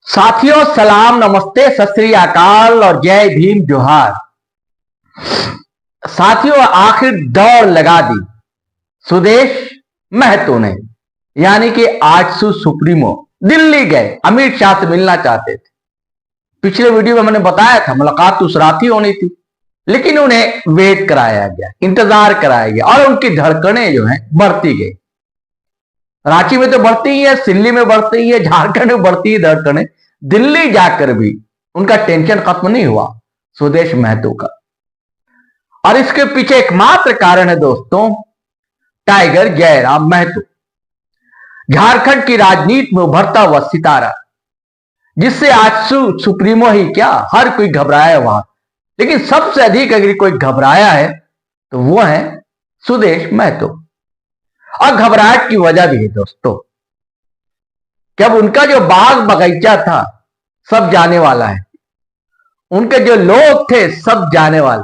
साथियों, सलाम, नमस्ते, सत श्री अकाल और जय भीम जोहार। साथियों, आखिर दौड़ लगा दी सुदेश महतो ने, यानी कि आजसू सुप्रीमो दिल्ली गए। अमित शाह से मिलना चाहते थे। पिछले वीडियो में मैंने बताया था मुलाकात तो उस रात ही होनी थी, लेकिन उन्हें वेट कराया गया, इंतजार कराया गया और उनकी धड़कनें जो हैं बढ़ती गई। रांची में तो बढ़ती ही है, दिल्ली में बढ़ती ही है, झारखंड में बढ़ती है धड़कनें। दिल्ली जाकर भी उनका टेंशन खत्म नहीं हुआ सुदेश महतो का। और इसके पीछे एकमात्र कारण है दोस्तों, टाइगर जयराम महतो, झारखंड की राजनीति में उभरता हुआ सितारा, जिससे आज सुप्रीमो ही क्या हर कोई घबराया वहां। लेकिन सबसे अधिक अगर कोई घबराया है तो वो है सुदेश महतो। और घबराहट की वजह भी है दोस्तों, जब उनका जो बाग बगीचा था सब जाने वाला है, उनके जो लोग थे सब जाने वाले,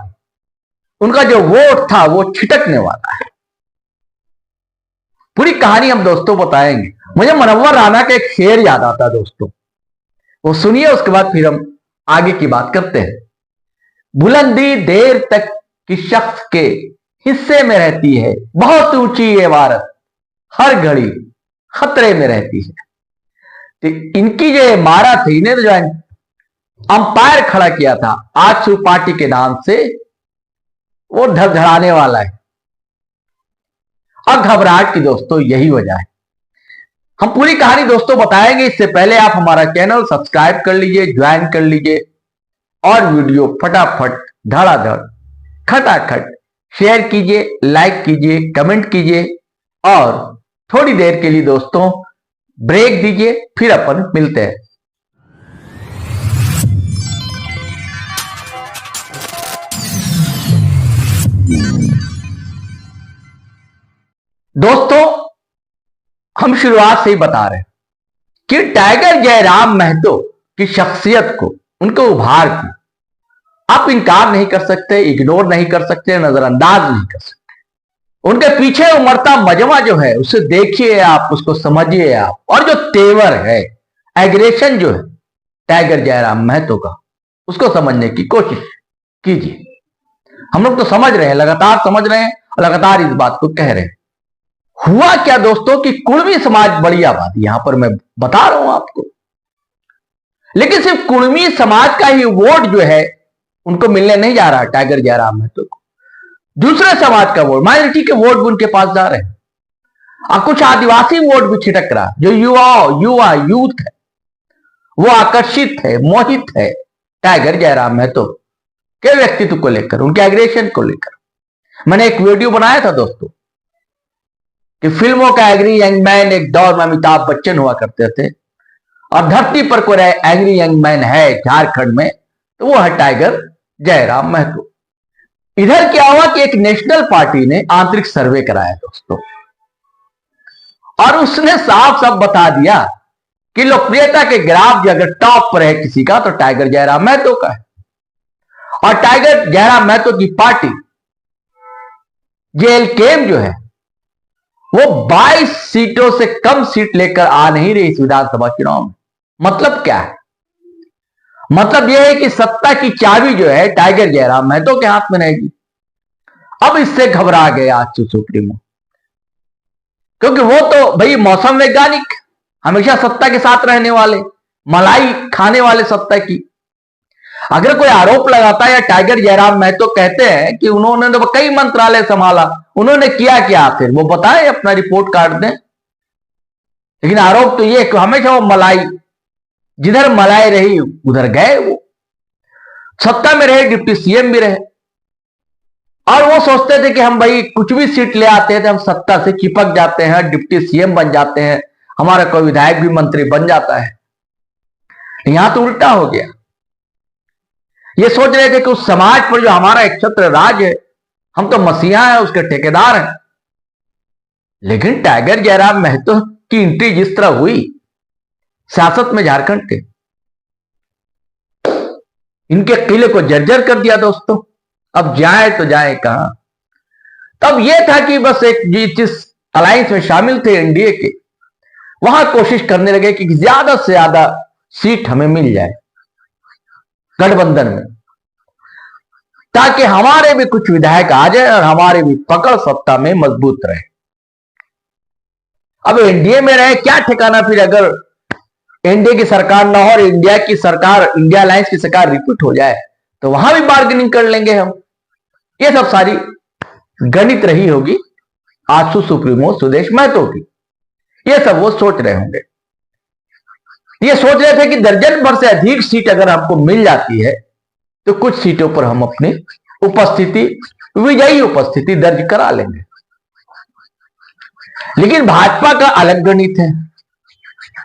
उनका जो वोट था वो छिटकने वाला है। पूरी कहानी हम दोस्तों बताएंगे। मुझे मुनव्वर राना का एक शेर याद आता है दोस्तों, वो सुनिए, उसके बाद फिर हम आगे की बात करते हैं। बुलंदी देर तक की शख्स के हिस्से में रहती है, बहुत ऊंची ये इमारत हर घड़ी खतरे में रहती है। तो इनकी जो इमारत थी, इन्हें जो अंपायर खड़ा किया था आजसू पार्टी के नाम से, वो धड़धड़ाने वाला है। और घबराहट की दोस्तों यही वजह है। हम पूरी कहानी दोस्तों बताएंगे। इससे पहले आप हमारा चैनल सब्सक्राइब कर लीजिए, ज्वाइन कर लीजिए और वीडियो फटाफट धड़ाधड़ खटाखट शेयर कीजिए, लाइक कीजिए, कमेंट कीजिए और थोड़ी देर के लिए दोस्तों ब्रेक दीजिए, फिर अपन मिलते हैं। दोस्तों, हम शुरुआत से ही बता रहे हैं कि टाइगर जयराम महतो की शख्सियत को, उनके उभार को आप इनकार नहीं कर सकते, इग्नोर नहीं कर सकते, नजरअंदाज नहीं कर सकते। उनके पीछे उमड़ता मजमा जो है उसे देखिए आप, उसको समझिए आप। और जो तेवर है, एग्रेशन जो है टाइगर जयराम महतो का, उसको समझने की कोशिश कीजिए। हम लोग तो समझ रहे हैं, लगातार समझ रहे हैं, लगातार इस बात को कह रहे हैं। हुआ क्या दोस्तों कि कुर्मी समाज बड़ी आबादी, यहां पर मैं बता रहा हूं आपको, लेकिन सिर्फ कुर्मी समाज का ही वोट जो है उनको मिलने नहीं जा रहा टाइगर जयराम महतो को। दूसरे समाज का वोट, माइनॉरिटी के वोट भी उनके पास जा रहे हैं। और कुछ आदिवासी वोट भी छिटक रहा, जो यूथ है, वो आकर्षित है, मोहित है टाइगर जयराम महतो के व्यक्तित्व को लेकर, उनके एग्रेशन को लेकर। मैंने एक वीडियो बनाया था दोस्तों कि फिल्मों का एग्री यंग मैन एक दौर में अमिताभ बच्चन हुआ करते थे, और धरती पर कोई एग्री यंग मैन है झारखंड में तो वो है टाइगर जयराम महतो। इधर क्या हुआ कि एक नेशनल पार्टी ने आंतरिक सर्वे कराया दोस्तों, और उसने साफ साफ बता दिया कि लोकप्रियता के ग्राफ जो अगर टॉप पर है किसी का तो टाइगर जयराम महतो का है। और टाइगर जयराम महतो की पार्टी जेएलकेएम जो है वो 22 सीटों से कम सीट लेकर आ नहीं रही इस विधानसभा चुनाव में। मतलब क्या है? मतलब यह है कि सत्ता की चाबी जो है टाइगर जयराम महतो के हाथ में रहेगी। अब इससे घबरा गए आजसू सुप्रीमो, क्योंकि वो तो भाई मौसम वैज्ञानिक, हमेशा सत्ता के साथ रहने वाले, मलाई खाने वाले सत्ता की। अगर कोई आरोप लगाता है या टाइगर जयराम महतो कहते हैं कि उन्होंने तो कई मंत्रालय संभाला, उन्होंने किया क्या आखिर, वो बताएं, अपना रिपोर्ट कार्ड दें। लेकिन आरोप तो ये कि हमेशा वो मलाई, जिधर मलाई रही उधर गए, वो सत्ता में रहे, डिप्टी सीएम भी रहे। और वो सोचते थे कि हम भाई कुछ भी सीट ले आते थे, हम सत्ता से चिपक जाते हैं, डिप्टी सीएम बन जाते हैं, हमारा कोई विधायक भी मंत्री बन जाता है। यहां तो उल्टा हो गया। ये सोच रहे थे कि उस समाज पर जो हमारा एक छत्र राज है, हम तो मसीहा हैं, उसके ठेकेदार हैं। लेकिन टाइगर जयराम महतो की एंट्री जिस तरह हुई सियासत में झारखंड के, इनके किले को जर्जर कर दिया दोस्तों। अब जाए तो जाए कहां। तब यह था कि बस एक जिस अलायंस में शामिल थे एनडीए के, वहां कोशिश करने लगे कि ज्यादा से ज्यादा सीट हमें मिल जाए गठबंधन में, ताकि हमारे भी कुछ विधायक आ जाए और हमारे भी पकड़ सत्ता में मजबूत रहे। अब एनडीए में रहे क्या ठिकाना फिर, अगर एनडीए की सरकार ना हो और इंडिया की सरकार, इंडिया अलायंस की सरकार रिपीट हो जाए, तो वहां भी बार्गेनिंग कर लेंगे हम। ये सब सारी गणित रही होगी आजसू सुप्रीमो सुदेश महतो की। ये सब वो सोच रहे होंगे। ये सोच रहे थे कि दर्जन भर से अधिक सीट अगर हमको मिल जाती है तो कुछ सीटों पर हम अपनी उपस्थिति, विजयी उपस्थिति दर्ज करा लेंगे। लेकिन भाजपा का अलग गणित है।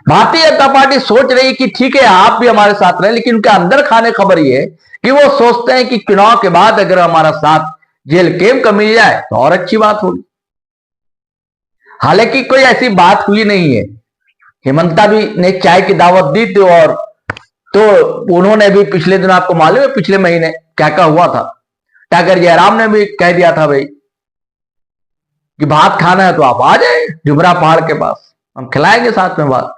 भारतीय जनता पार्टी सोच रही है कि ठीक है आप भी हमारे साथ रहे, लेकिन उनके अंदर खाने खबर ये है कि वो सोचते हैं कि चुनाव के बाद अगर हमारा साथ जेल कैंप का मिल जाए तो और अच्छी बात होगी। हालांकि कोई ऐसी बात हुई नहीं है। हेमंता भी ने चाय की दावत दी थी, और तो उन्होंने भी पिछले दिन, आपको मालूम है पिछले महीने क्या क्या हुआ था, टाइगर जयराम ने भी कह दिया था भाई कि भात खाना है तो आप आ जाए जुबरा पहाड़ के पास, हम खिलाएंगे साथ में भात।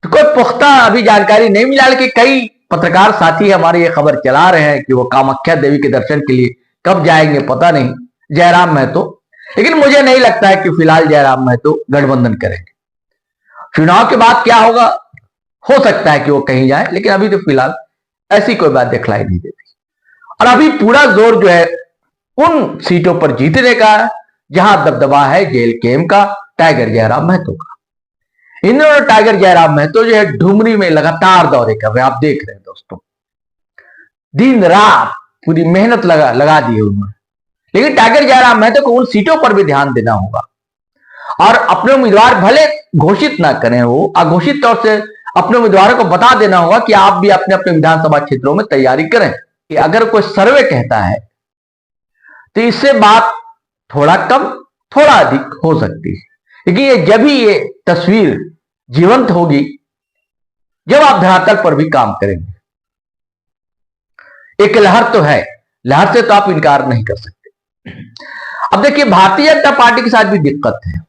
तो कोई पुख्ता अभी जानकारी नहीं मिला, लेकिन कई पत्रकार साथी हमारे ये खबर चला रहे हैं कि वो कामाख्या देवी के दर्शन के लिए कब जाएंगे पता नहीं, जयराम महतो। लेकिन मुझे नहीं लगता है कि फिलहाल जयराम महतो गठबंधन करेंगे। चुनाव के बाद क्या होगा, हो सकता है कि वो कहीं जाए, लेकिन अभी तो फिलहाल ऐसी कोई बात दिखलाई नहीं देती। और अभी पूरा जोर जो है उन सीटों पर जीतने का है जहां दबदबा है जेल कैंप का, टाइगर जयराम महतो का। इन्होंने टाइगर जयराम महतो जो है डुमरी में लगातार दौरे कर रहे हैं, आप देख रहे हैं दोस्तों, दिन रात पूरी मेहनत लगा दी है उन्होंने। लेकिन टाइगर जयराम महतो को उन सीटों पर भी ध्यान देना होगा और अपने उम्मीदवार भले घोषित ना करें, वो अघोषित तौर से अपने उम्मीदवारों को बता देना होगा कि आप भी अपने अपने विधानसभा क्षेत्रों में तैयारी करें कि अगर कोई सर्वे कहता है तो इससे बात थोड़ा कम थोड़ा अधिक हो सकती है। लेकिन ये जब ही ये तस्वीर जीवंत होगी जब आप धरातल पर भी काम करेंगे। एक लहर तो है, लहर से तो आप इनकार नहीं कर सकते। अब देखिए भारतीय जनता पार्टी के साथ भी दिक्कत है,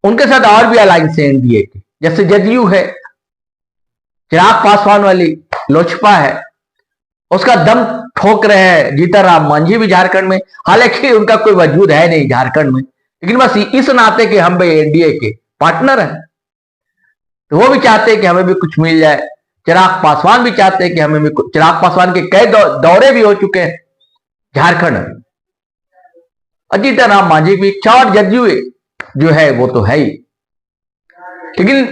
उनके साथ और भी अलायंस है एनडीए की, जैसे जदयू है, चिराग पासवान वाली लोजपा है, उसका दम ठोक रहे हैं जीतनराम मांझी भी झारखंड में। हालांकि उनका कोई वजूद है नहीं झारखंड में, लेकिन बस इस नाते कि हम भाई एनडीए के पार्टनर हैं, तो वो भी चाहते हैं कि हमें भी कुछ मिल जाए। चिराग पासवान भी चाहते हैं कि हमें भी कुछ, चिराग पासवान के कई दौरे भी हो चुके हैं झारखंड में। जीतनराम मांझी भी इच्छा, और जदयू जो है वो तो है ही। लेकिन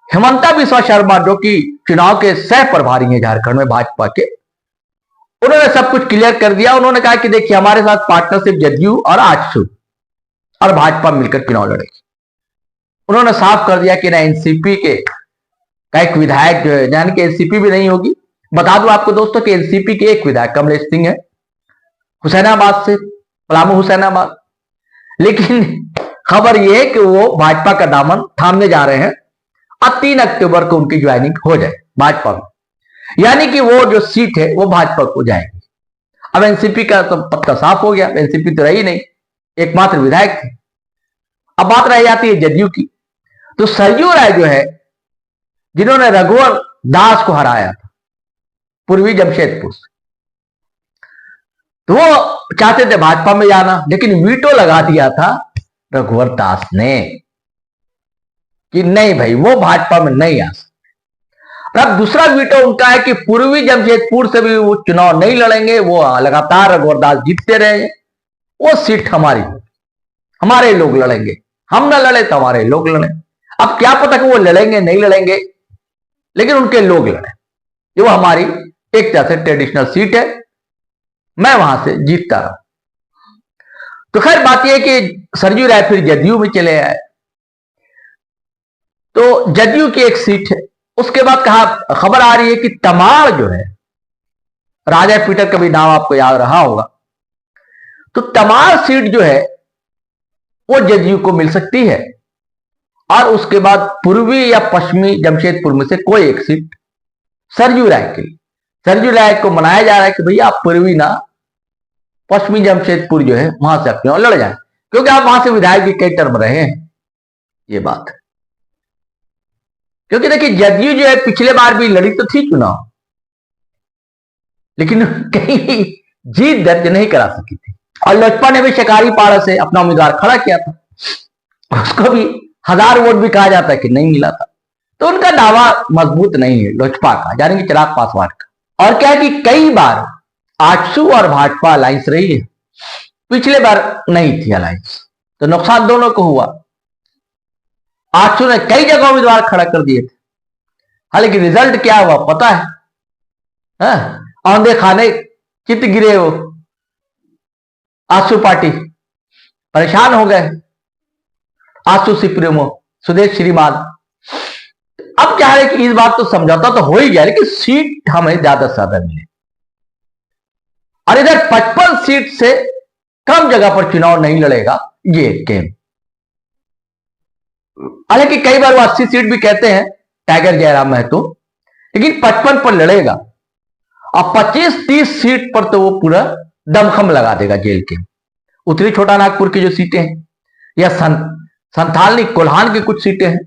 हेमंता बिस्वा शर्मा जो कि चुनाव के सह प्रभारी हैं झारखंड में भाजपा के, उन्होंने सब कुछ क्लियर कर दिया। उन्होंने कहा कि देखिए हमारे साथ पार्टनरशिप जदयू और आजसू और भाजपा मिलकर चुनाव लड़ेगी। उन्होंने साफ कर दिया कि ना एनसीपी के का एक विधायक जो है, यानी कि एनसीपी भी नहीं होगी। बता दूं आपको दोस्तों कि एनसीपी के एक विधायक कमलेश सिंह है, हुसैनाबाद से, पलामू हुसैनाबाद। लेकिन खबर यह है कि वो भाजपा का दामन थामने जा रहे हैं और 3 अक्टूबर को उनकी ज्वाइनिंग हो जाए भाजपा में, यानी कि वो जो सीट है वो भाजपा को जाएगी। अब एनसीपी का तो पत्ता साफ हो गया, एनसीपी तो रही नहीं, एकमात्र विधायक थे। अब बात रह जाती है जदयू की। तो सरयू राय जो है, जिन्होंने रघुवर दास को हराया था पूर्वी जमशेदपुर से, तो वो चाहते थे भाजपा में जाना, लेकिन वीटो लगा दिया था रघुवर दास ने कि नहीं भाई वो भाजपा में नहीं आ सकते। अब दूसरा वीटो उनका है कि पूर्वी जमशेदपुर से भी वो चुनाव नहीं लड़ेंगे, वो लगातार रघुवर दास जीतते रहे, वो सीट हमारी, हमारे लोग लड़ेंगे, हम ना लड़े तो हमारे लोग लड़े। अब क्या पता कि वो लड़ेंगे नहीं लड़ेंगे, लेकिन उनके लोग लड़े, ये वो हमारी एक तरह से ट्रेडिशनल सीट है, मैं वहां से जीतता रहा। तो खैर बात यह कि सरयू राय फिर जदयू में चले आए, तो जदयू की एक सीट है। उसके बाद कहा खबर आ रही है कि तमाड़ जो है, राजा पीटर का भी नाम आपको याद रहा होगा, तो तमाड़ सीट जो है वो जदयू को मिल सकती है। और उसके बाद पूर्वी या पश्चिमी जमशेदपुर में से कोई एक सीट सरयू राय के लिए। सरयू राय को मनाया जा रहा है कि भैया आप पूर्वी ना पश्चिमी जमशेदपुर जो है वहां से अपने लड़ जाए, क्योंकि आप वहां से विधायक भी कई टर्म रहे हैं, ये बात है। क्योंकि देखिए जदयू जो है पिछले बार भी लड़ी तो थी चुनाव, लेकिन कहीं जीत दर्ज नहीं करा सकी थी। और लोजपा ने भी शिकारीपाड़ा से अपना उम्मीदवार खड़ा किया था, उसको भी 1000 वोट भी कहा जाता है कि नहीं मिला था। तो उनका दावा मजबूत नहीं है लोजपा का, यानी कि चिराग पासवान का। और क्या है कि कई बार आजसू और भाजपा अलायंस रही है, पिछले बार नहीं थी अलायंस, तो नुकसान दोनों को हुआ। आजसू ने कई जगह उम्मीदवार खड़ा कर दिए थे, हालांकि रिजल्ट क्या हुआ पता है? औंधे खाने चित गिरे हो, आजसू पार्टी परेशान हो गए, आजसू सुप्रीमो सुदेश श्रीमान। अब क्या है कि इस बात तो समझौता तो हो ही गया, लेकिन सीट हमें ज्यादा से ज्यादा मिले। और इधर 55 सीट से कम जगह पर चुनाव नहीं लड़ेगा ये गेम। हालांकि कई बार वो 80 सीट भी कहते हैं टाइगर जयराम महतो, लेकिन 55 पर लड़ेगा। अब 25-30 सीट पर तो वो पूरा दमखम लगा देगा जेल के। उत्तरी छोटा नागपुर की जो सीटें हैं, या संथाली कोल्हान की कुछ सीटें हैं,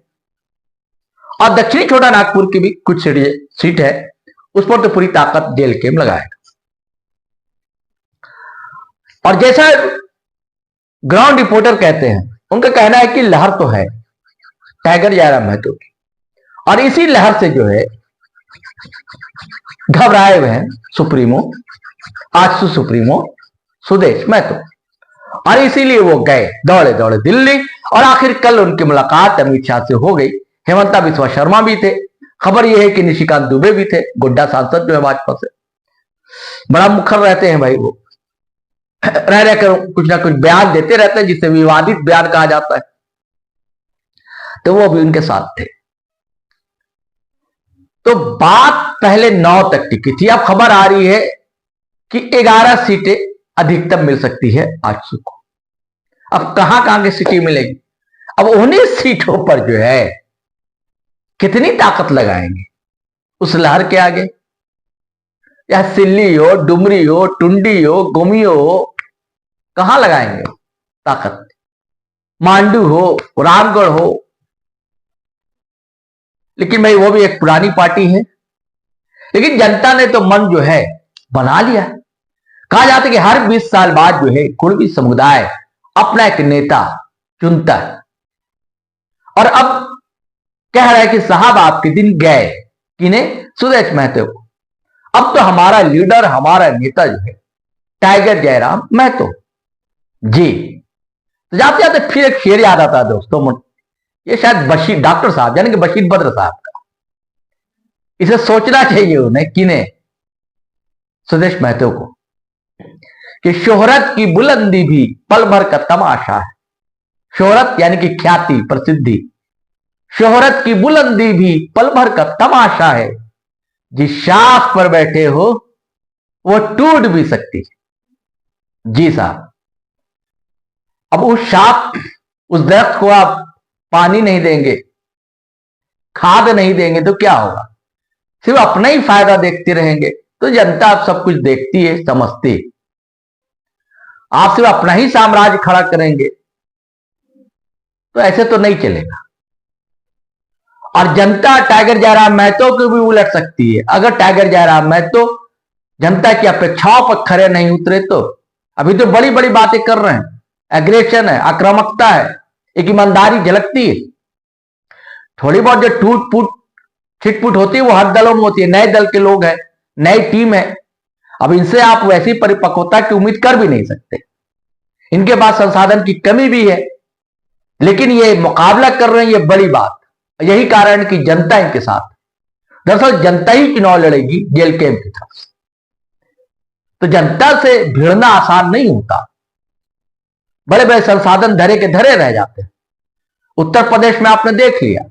और दक्षिणी छोटा नागपुर की भी कुछ सीट है, उस पर तो पूरी ताकत जेल केम लगाएगा। और जैसा ग्राउंड रिपोर्टर कहते हैं, उनका कहना है कि लहर तो है टाइगर जयराम महतो की, और इसी लहर से जो है घबराए हुए हैं सुप्रीमो, आजसू सुप्रीमो सुदेश महतो, और इसीलिए वो गए दौड़े दौड़े दिल्ली। और आखिर कल उनकी मुलाकात अमित शाह से हो गई। हेमंता बिस्वा शर्मा भी थे, खबर यह है कि निशिकांत दुबे भी थे, गोड्डा सांसद जो है भाजपा से, बड़ा मुखर रहते हैं भाई, वो रह रहकर कुछ ना कुछ बयान देते रहते हैं, जिसे विवादित बयान कहा जाता है, तो वो भी उनके साथ थे। तो बात पहले 9 तक टिकी थी, अब खबर आ रही है कि 11 सीटें अधिकतम मिल सकती है आजसू को। अब कहां की सीटें मिलेगी? अब उन्हीं सीटों पर जो है कितनी ताकत लगाएंगे उस लहर के आगे, या सिल्ली हो, डुमरी हो, टुंडी हो, गोमियो हो, कहां लगाएंगे ताकत? मांडू हो, रामगढ़ हो। लेकिन भाई वो भी एक पुरानी पार्टी है, लेकिन जनता ने तो मन जो है बना लिया। कहा जाता है कि हर 20 साल बाद जो है कुर्मी समुदाय अपना एक नेता चुनता है, और अब कह रहा है कि साहब आपके दिन गए, किन्हें? सुदेश महतो को। अब तो हमारा लीडर, हमारा नेता जो है टाइगर जयराम महतो जी। तो जाते जाते फिर एक शेर याद आता है दोस्तों, ये शायद बशीर डॉक्टर साहब यानी कि बशीर बद्र साहब का, इसे सोचना चाहिए उन्हें, किन्हें? सुदेश महतो को, कि शोहरत की बुलंदी भी पल भर का तमाशा है। शोहरत यानी कि ख्याति, प्रसिद्धि। शोहरत की बुलंदी भी पल भर का तमाशा है, जिस शाख पर बैठे हो वो टूट भी सकती है। जी साहब, अब उस शाख, उस दरख्त को आप पानी नहीं देंगे, खाद नहीं देंगे, तो क्या होगा? सिर्फ अपना ही फायदा देखते रहेंगे, तो जनता आप सब कुछ देखती है, समझती है। आप सिर्फ अपना ही साम्राज्य खड़ा करेंगे तो ऐसे तो नहीं चलेगा। और जनता टाइगर जयराम महतो को भी उलट सकती है, अगर टाइगर जयराम महतो जनता की अपेक्षाओं पर खरे नहीं उतरे तो। अभी तो बड़ी बड़ी बातें कर रहे हैं, एग्रेशन है, आक्रामकता है, एक ईमानदारी झलकती है। थोड़ी बहुत जो टूट फूट छिटपुट होती है वो हर दलों में होती है, नए दल के लोग हैं, नई टीम है। अब इनसे आप वैसी परिपक्वता की उम्मीद कर भी नहीं सकते, इनके पास संसाधन की कमी भी है, लेकिन ये मुकाबला कर रहे हैं, ये बड़ी बात। यही कारण कि जनता इनके साथ, दरअसल जनता ही चुनाव लड़ेगी जेल कैंप की तरफ से, तो जनता से भिड़ना आसान नहीं होता। बड़े बड़े संसाधन धरे के धरे रह जाते हैं। उत्तर प्रदेश में आपने देख लिया,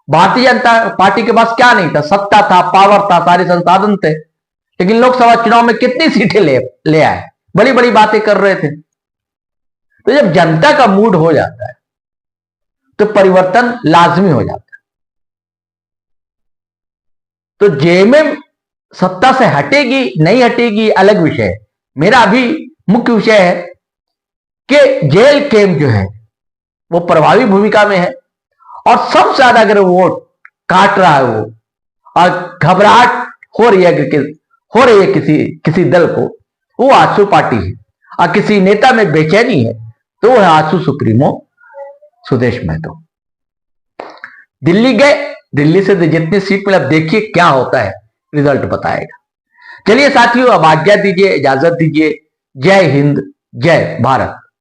भारतीय जनता पार्टी के पास क्या नहीं था? सत्ता था, पावर था, सारे संसाधन थे, लेकिन लोकसभा चुनाव में कितनी सीटें ले आए, बड़ी बड़ी बातें कर रहे थे। तो जब जनता का मूड हो जाता है तो परिवर्तन लाजमी हो जाता है। तो जेएमएम सत्ता से हटेगी नहीं हटेगी अलग विषय है, मेरा अभी मुख्य विषय है कि जेल कैंप जो है वो प्रभावी भूमिका में है, और सबसे ज्यादा अगर वोट काट रहा है वो, और घबराहट हो रही है किसी किसी दल को, वो आजसू पार्टी है। और किसी नेता में बेचैनी है तो वो है आजसू सुप्रीमो सुदेश महतो। दिल्ली गए, दिल्ली से जितनी सीट मिले, अब देखिए क्या होता है, रिजल्ट बताएगा। चलिए साथियों, अब आज्ञा दीजिए, इजाजत दीजिए। जय हिंद, जय भारत।